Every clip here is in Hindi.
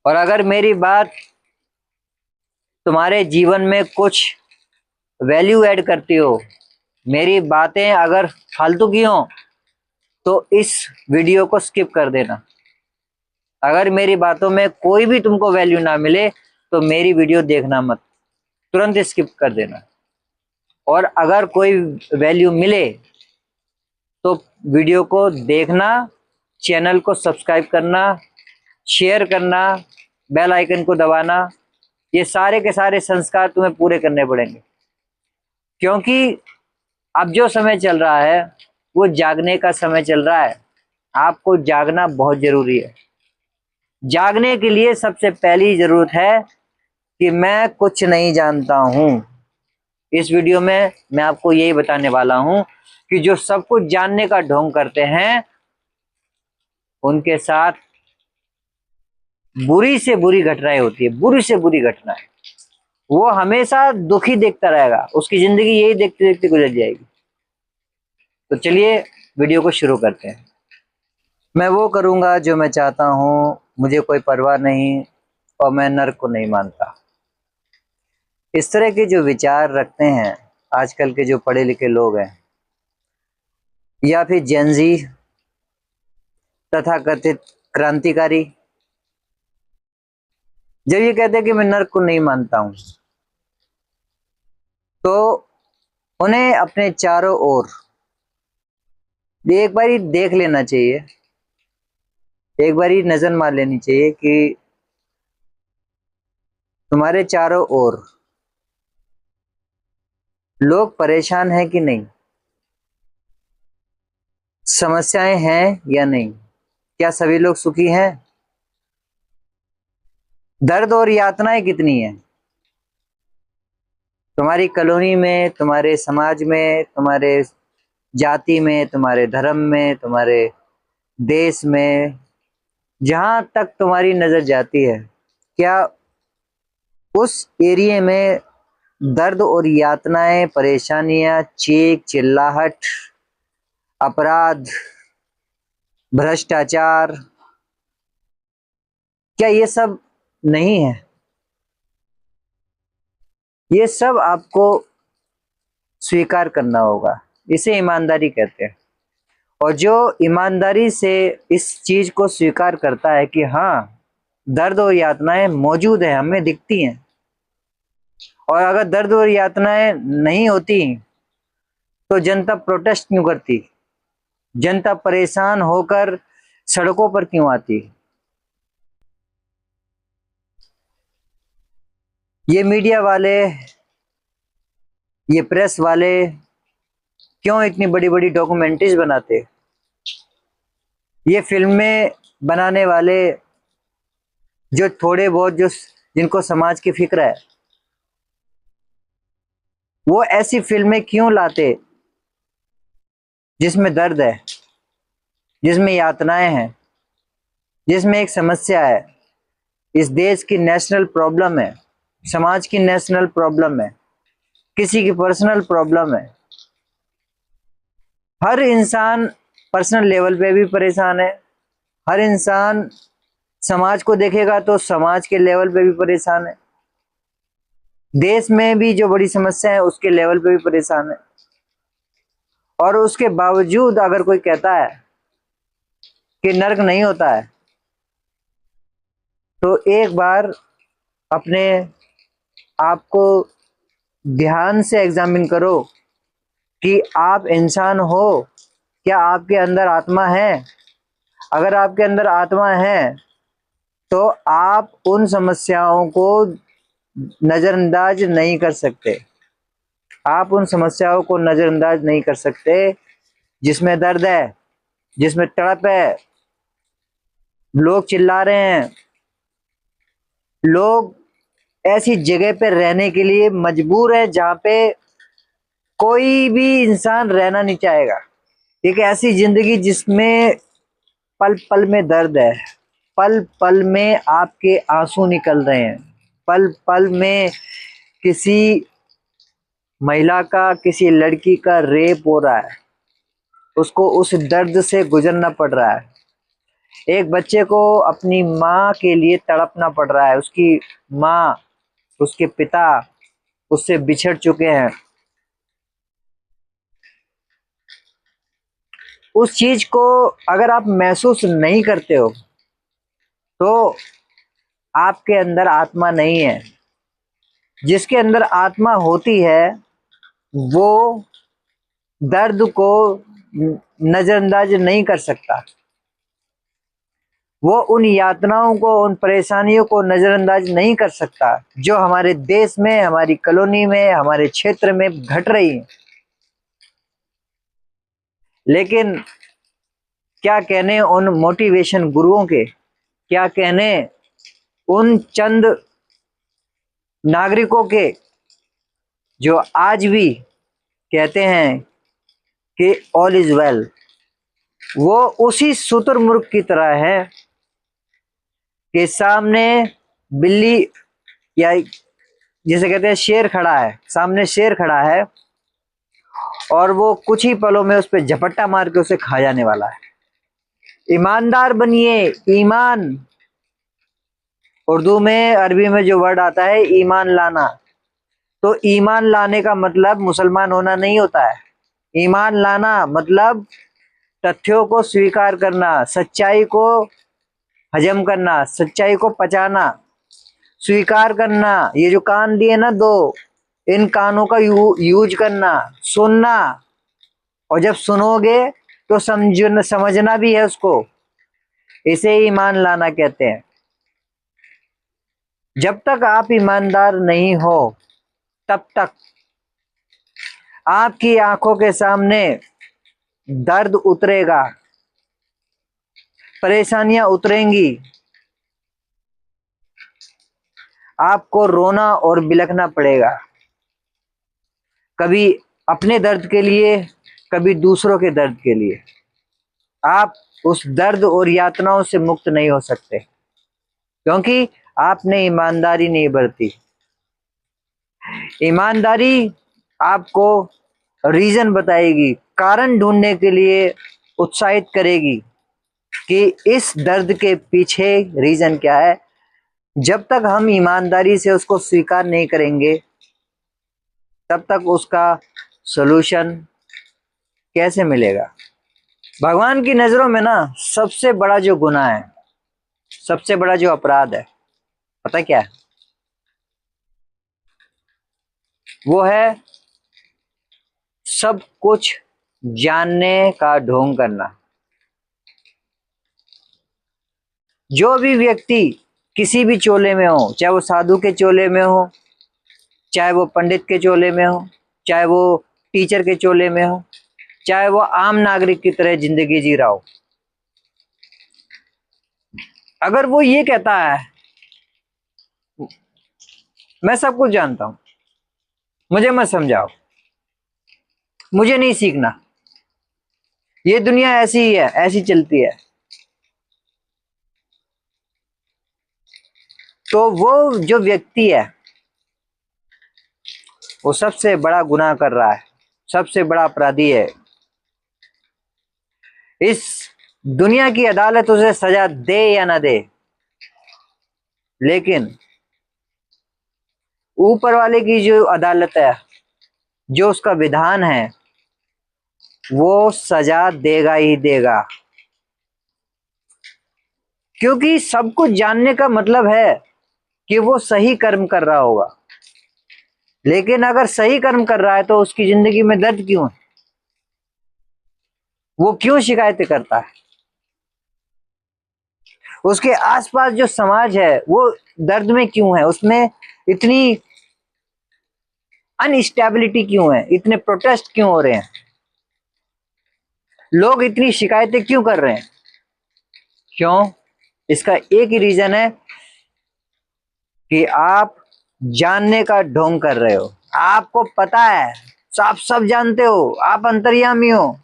और अगर मेरी बात तुम्हारे जीवन में कुछ वैल्यू ऐड करती हो, मेरी बातें अगर फालतू की हो, तो इस वीडियो को स्किप कर देना। अगर मेरी बातों में कोई भी तुमको वैल्यू ना मिले तो मेरी वीडियो देखना मत, तुरंत स्किप कर देना। और अगर कोई वैल्यू मिले तो वीडियो को देखना, चैनल को सब्सक्राइब करना, शेयर करना, बेल आइकन को दबाना। ये सारे के सारे संस्कार तुम्हें पूरे करने पड़ेंगे, क्योंकि अब जो समय चल रहा है वो जागने का समय चल रहा है। आपको जागना बहुत जरूरी है। जागने के लिए सबसे पहली जरूरत है कि मैं कुछ नहीं जानता हूं। इस वीडियो में मैं आपको यही बताने वाला हूं कि जो सब कुछ जानने का ढोंग करते हैं उनके साथ बुरी से बुरी घटनाएं होती है, बुरी से बुरी घटनाएं। वो हमेशा दुखी देखता रहेगा, उसकी जिंदगी यही देखते देखते गुजर जाएगी। तो चलिए वीडियो को शुरू करते हैं। मैं वो करूंगा जो मैं चाहता हूं, मुझे कोई परवाह नहीं, और मैं नर्क को नहीं मानता। इस तरह के जो विचार रखते हैं आजकल के जो पढ़े लिखे लोग हैं, या फिर जेनजी तथा कथित क्रांतिकारी, जब ये कहते हैं कि मैं नर्क को नहीं मानता हूं, तो उन्हें अपने चारों ओर एक बारी देख लेना चाहिए, एक बारी नजर मार लेनी चाहिए कि तुम्हारे चारों ओर लोग परेशान हैं कि नहीं, समस्याएं हैं या नहीं, क्या सभी लोग सुखी हैं, दर्द और यातनाएं कितनी हैं तुम्हारी कॉलोनी में, तुम्हारे समाज में, तुम्हारे जाति में, तुम्हारे धर्म में, तुम्हारे देश में, जहां तक तुम्हारी नजर जाती है। क्या उस एरिया में दर्द और यातनाएं, परेशानियां, चीख चिल्लाहट, अपराध, भ्रष्टाचार, क्या ये सब नहीं है? ये सब आपको स्वीकार करना होगा। इसे ईमानदारी कहते हैं। और जो ईमानदारी से इस चीज को स्वीकार करता है कि हाँ, दर्द और यातनाएं मौजूद है, हमें दिखती हैं, और अगर दर्द और यातनाएं नहीं होती तो जनता प्रोटेस्ट क्यों करती, जनता परेशान होकर सड़कों पर क्यों आती? ये मीडिया वाले, ये प्रेस वाले क्यों इतनी बड़ी बड़ी डॉक्यूमेंट्रीज बनाते? ये फिल्में बनाने वाले, जो थोड़े बहुत जो जिनको समाज की फिक्र है, वो ऐसी फिल्में क्यों लाते जिसमें दर्द है, जिसमें यातनाएं हैं, जिसमें एक समस्या है, इस देश की नेशनल प्रॉब्लम है, समाज की नेशनल प्रॉब्लम है, किसी की पर्सनल प्रॉब्लम है। हर इंसान पर्सनल लेवल पे भी परेशान है, हर इंसान समाज को देखेगा तो समाज के लेवल पे भी परेशान है, देश में भी जो बड़ी समस्या है उसके लेवल पे भी परेशान है। और उसके बावजूद अगर कोई कहता है कि नर्क नहीं होता है, तो एक बार अपने आप को ध्यान से एग्जामिन करो कि आप इंसान हो, क्या आपके अंदर आत्मा है? अगर आपके अंदर आत्मा है तो आप उन समस्याओं को नजरअंदाज नहीं कर सकते, आप उन समस्याओं को नजरअंदाज नहीं कर सकते जिसमें दर्द है, जिसमें तड़प है, लोग चिल्ला रहे हैं, लोग ऐसी जगह पे रहने के लिए मजबूर है जहां पे कोई भी इंसान रहना नहीं चाहेगा। एक ऐसी जिंदगी जिसमें पल पल में दर्द है, पल पल में आपके आंसू निकल रहे हैं, पल पल में किसी महिला का, किसी लड़की का रेप हो रहा है, उसको उस दर्द से गुजरना पड़ रहा है। एक बच्चे को अपनी माँ के लिए तड़पना पड़ रहा है, उसकी माँ, उसके पिता उससे बिछड़ चुके हैं। उस चीज को अगर आप महसूस नहीं करते हो तो आपके अंदर आत्मा नहीं है। जिसके अंदर आत्मा होती है वो दर्द को नजरअंदाज नहीं कर सकता, वो उन यातनाओं को, उन परेशानियों को नजरअंदाज नहीं कर सकता जो हमारे देश में, हमारी कॉलोनी में, हमारे क्षेत्र में घट रही है। लेकिन क्या कहने उन मोटिवेशन गुरुओं के, क्या कहने उन चंद नागरिकों के जो आज भी कहते हैं कि ऑल इज वेल। वो उसी शुतुरमुर्ग की तरह है कि सामने बिल्ली, या जिसे कहते हैं शेर खड़ा है, सामने शेर खड़ा है और वो कुछ ही पलों में उस पर झपट्टा मार के उसे खा जाने वाला है। ईमानदार बनिए। ईमान, उर्दू में, अरबी में जो वर्ड आता है ईमान लाना, तो ईमान लाने का मतलब मुसलमान होना नहीं होता है। ईमान लाना मतलब तथ्यों को स्वीकार करना, सच्चाई को हजम करना, सच्चाई को पचाना, स्वीकार करना। ये जो कान दिए ना दो, इन कानों का यूज करना, सुनना, और जब सुनोगे तो समझना भी है उसको। इसे ईमान लाना कहते हैं। जब तक आप ईमानदार नहीं हो तब तक आपकी आंखों के सामने दर्द उतरेगा, परेशानियां उतरेंगी, आपको रोना और बिलखना पड़ेगा, कभी अपने दर्द के लिए, कभी दूसरों के दर्द के लिए। आप उस दर्द और यातनाओं से मुक्त नहीं हो सकते क्योंकि आपने ईमानदारी नहीं बरती। ईमानदारी आपको रीजन बताएगी, कारण ढूंढने के लिए उत्साहित करेगी कि इस दर्द के पीछे रीजन क्या है। जब तक हम ईमानदारी से उसको स्वीकार नहीं करेंगे तब तक उसका सॉल्यूशन कैसे मिलेगा। भगवान की नजरों में ना सबसे बड़ा जो गुनाह है, सबसे बड़ा जो अपराध है, पता क्या है? वो है सब कुछ जानने का ढोंग करना। जो भी व्यक्ति किसी भी चोले में हो, चाहे वो साधु के चोले में हो, चाहे वो पंडित के चोले में हो, चाहे वो टीचर के चोले में हो, चाहे वो आम नागरिक की तरह जिंदगी जी रहा हो, अगर वो ये कहता है मैं सब कुछ जानता हूं, मुझे मत समझाओ, मुझे नहीं सीखना, ये दुनिया ऐसी ही है, ऐसी चलती है, तो वो जो व्यक्ति है वो सबसे बड़ा गुनाह कर रहा है, सबसे बड़ा अपराधी है। इस दुनिया की अदालत उसे सजा दे या ना दे, लेकिन ऊपर वाले की जो अदालत है, जो उसका विधान है, वो सजा देगा ही देगा। क्योंकि सब कुछ जानने का मतलब है कि वो सही कर्म कर रहा होगा। लेकिन अगर सही कर्म कर रहा है तो उसकी जिंदगी में दर्द क्यों है? वो क्यों शिकायतें करता है? उसके आसपास जो समाज है वो दर्द में क्यों है? उसमें इतनी अनस्टेबिलिटी क्यों है? इतने प्रोटेस्ट क्यों हो रहे हैं? लोग इतनी शिकायतें क्यों कर रहे हैं? क्यों? इसका एक ही रीजन है कि आप जानने का ढोंग कर रहे हो। आपको पता है, आप सब जानते हो, आप अंतर्यामी हो।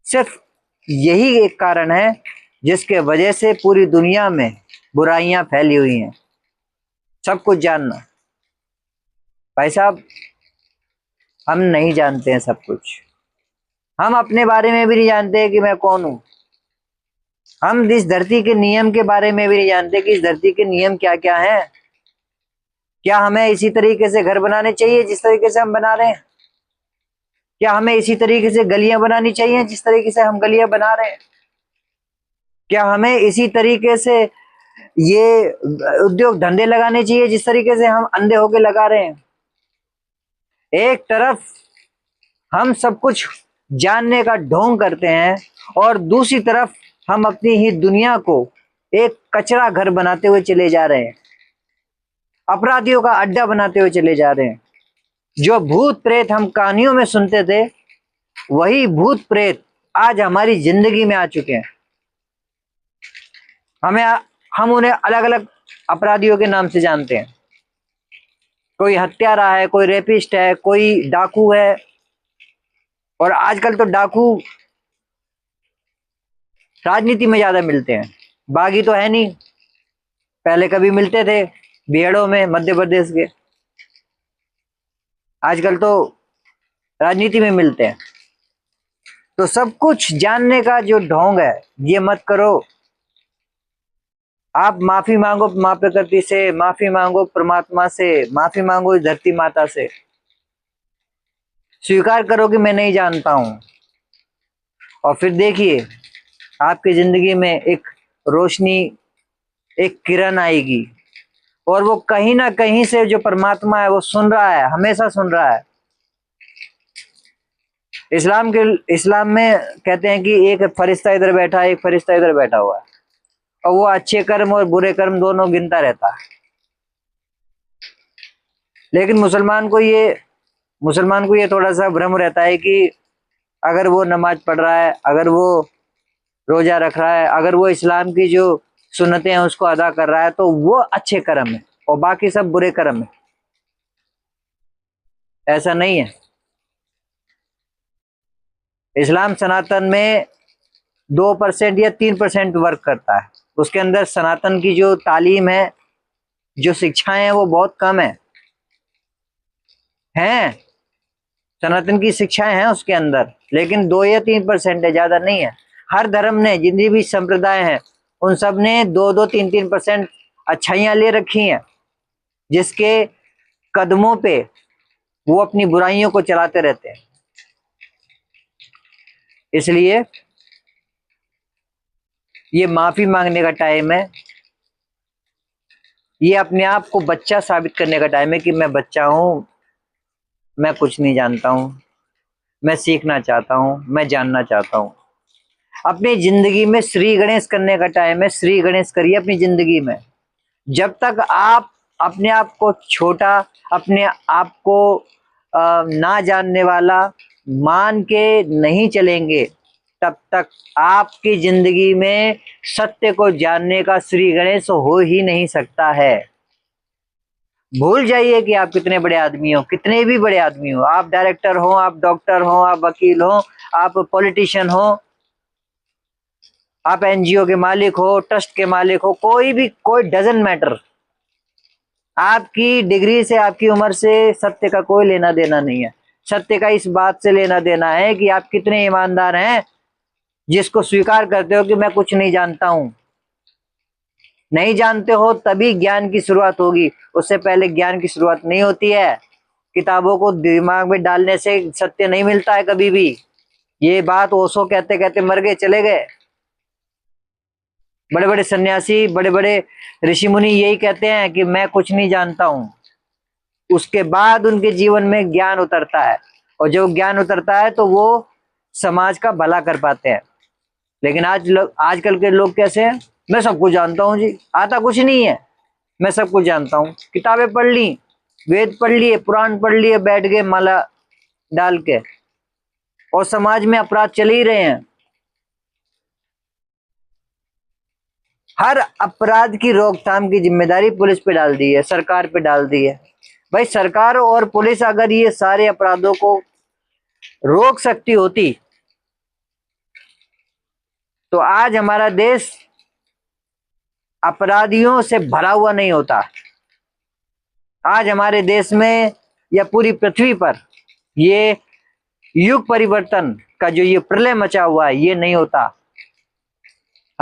सिर्फ यही एक कारण है जिसके वजह से पूरी दुनिया में बुराइयां फैली हुई हैं। सब कुछ जानना। भाई साहब, हम नहीं जानते हैं सब कुछ। हम अपने बारे में भी नहीं जानते कि मैं कौन हूं। हम इस धरती के नियम के बारे में भी नहीं जानते कि इस धरती के नियम क्या क्या हैं। क्या हमें इसी तरीके से घर बनाने चाहिए जिस तरीके से हम बना रहे हैं? क्या हमें इसी तरीके से गलियां बनानी चाहिए जिस तरीके से हम गलियां बना रहे हैं? क्या हमें इसी तरीके से ये उद्योग धंधे लगाने चाहिए जिस तरीके से हम अंधे होके लगा रहे हैं? एक तरफ हम सब कुछ जानने का ढोंग करते हैं और दूसरी तरफ हम अपनी ही दुनिया को एक कचरा घर बनाते हुए चले जा रहे हैं, अपराधियों का अड्डा बनाते हुए चले जा रहे हैं। जो भूत प्रेत हम कहानियों में सुनते थे, वही भूत प्रेत आज हमारी जिंदगी में आ चुके हैं। हम उन्हें अलग अलग अपराधियों के नाम से जानते हैं। कोई हत्यारा है, कोई रेपिस्ट है, कोई डाकू है। और आजकल तो डाकू राजनीति में ज्यादा मिलते हैं, बागी तो है नहीं। पहले कभी मिलते थे बिहड़ों में, मध्य प्रदेश के। आजकल तो राजनीति में मिलते हैं। तो सब कुछ जानने का जो ढोंग है, ये मत करो। आप माफी मांगो माँ प्रकृति से, माफी मांगो परमात्मा से, माफी मांगो इस धरती माता से। स्वीकार करो कि मैं नहीं जानता हूं, और फिर देखिए आपकी जिंदगी में एक रोशनी, एक किरण आएगी। और वो कहीं ना कहीं से जो परमात्मा है वो सुन रहा है, हमेशा सुन रहा है। इस्लाम में कहते हैं कि एक फरिश्ता इधर बैठा है, एक फरिश्ता इधर बैठा हुआ है, और वो अच्छे कर्म और बुरे कर्म दोनों गिनता रहता है। लेकिन मुसलमान को ये थोड़ा सा भ्रम रहता है कि अगर वो नमाज पढ़ रहा है, अगर वो रोजा रख रहा है, अगर वो इस्लाम की जो सुन्नतें हैं उसको अदा कर रहा है, तो वो अच्छे कर्म है और बाकी सब बुरे कर्म है। ऐसा नहीं है। इस्लाम सनातन में 2% या 3% वर्क करता है। उसके अंदर सनातन की जो तालीम है, जो शिक्षाएं हैं, वो बहुत कम है। सनातन की शिक्षाएं हैं उसके अंदर, लेकिन 2 या 3% है, ज्यादा नहीं है। हर धर्म ने, जितनी भी संप्रदाय हैं, उन सब ने 2-2, 3-3% अच्छाइयां ले रखी हैं, जिसके कदमों पे वो अपनी बुराइयों को चलाते रहते हैं। इसलिए ये माफी मांगने का टाइम है। ये अपने आप को बच्चा साबित करने का टाइम है कि मैं बच्चा हूं, मैं कुछ नहीं जानता हूं, मैं सीखना चाहता हूं, मैं जानना चाहता हूं। अपनी जिंदगी में श्री गणेश करने का टाइम है। श्री गणेश करिए अपनी जिंदगी में। जब तक आप अपने आप को छोटा, अपने आप को ना जानने वाला मान के नहीं चलेंगे, तब तक आपकी जिंदगी में सत्य को जानने का श्री गणेश हो ही नहीं सकता है। भूल जाइए कि आप कितने बड़े आदमी हो, कितने भी बड़े आदमी हो। आप डायरेक्टर हो, आप डॉक्टर हो, आप वकील हो, आप पॉलिटिशियन हो, आप एनजीओ के मालिक हो, ट्रस्ट के मालिक हो, कोई डजंट मैटर। आपकी डिग्री से, आपकी उम्र से सत्य का कोई लेना देना नहीं है। सत्य का इस बात से लेना देना है कि आप कितने ईमानदार हैं, जिसको स्वीकार करते हो कि मैं कुछ नहीं जानता हूं। नहीं जानते हो तभी ज्ञान की शुरुआत होगी, उससे पहले ज्ञान की शुरुआत नहीं होती है। किताबों को दिमाग में डालने से सत्य नहीं मिलता है कभी भी। ये बात ओशो कहते कहते मर गए, चले गए। बड़े बड़े सन्यासी, बड़े बड़े ऋषि मुनि यही कहते हैं कि मैं कुछ नहीं जानता हूं। उसके बाद उनके जीवन में ज्ञान उतरता है, और जब ज्ञान उतरता है तो वो समाज का भला कर पाते हैं। लेकिन आजकल के लोग कैसे हैं? मैं सब कुछ जानता हूं जी, आता कुछ नहीं है, मैं सब कुछ जानता हूं। किताबें पढ़ ली, वेद पढ़ लिए, पुराण पढ़ लिए, बैठ गए माला डाल के, और समाज में अपराध चल ही रहे हैं। हर अपराध की रोकथाम की जिम्मेदारी पुलिस पे डाल दी है, सरकार पे डाल दी है। भाई सरकार और पुलिस अगर ये सारे अपराधों को रोक सकती होती तो आज हमारा देश अपराधियों से भरा हुआ नहीं होता। आज हमारे देश में या पूरी पृथ्वी पर ये युग परिवर्तन का जो ये प्रलय मचा हुआ है, ये नहीं होता।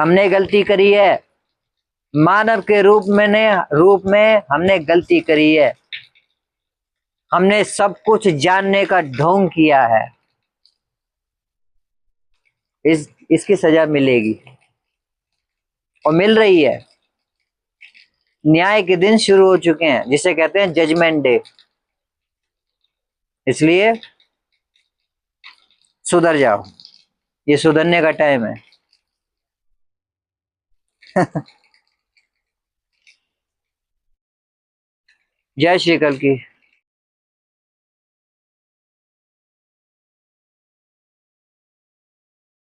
हमने गलती करी है, मानव के रूप में हमने गलती करी है। हमने सब कुछ जानने का ढोंग किया है। इसकी सजा मिलेगी और मिल रही है। न्याय के दिन शुरू हो चुके हैं, जिसे कहते हैं जजमेंट डे। इसलिए सुधर जाओ, ये सुधरने का टाइम है। जय श्री कल की।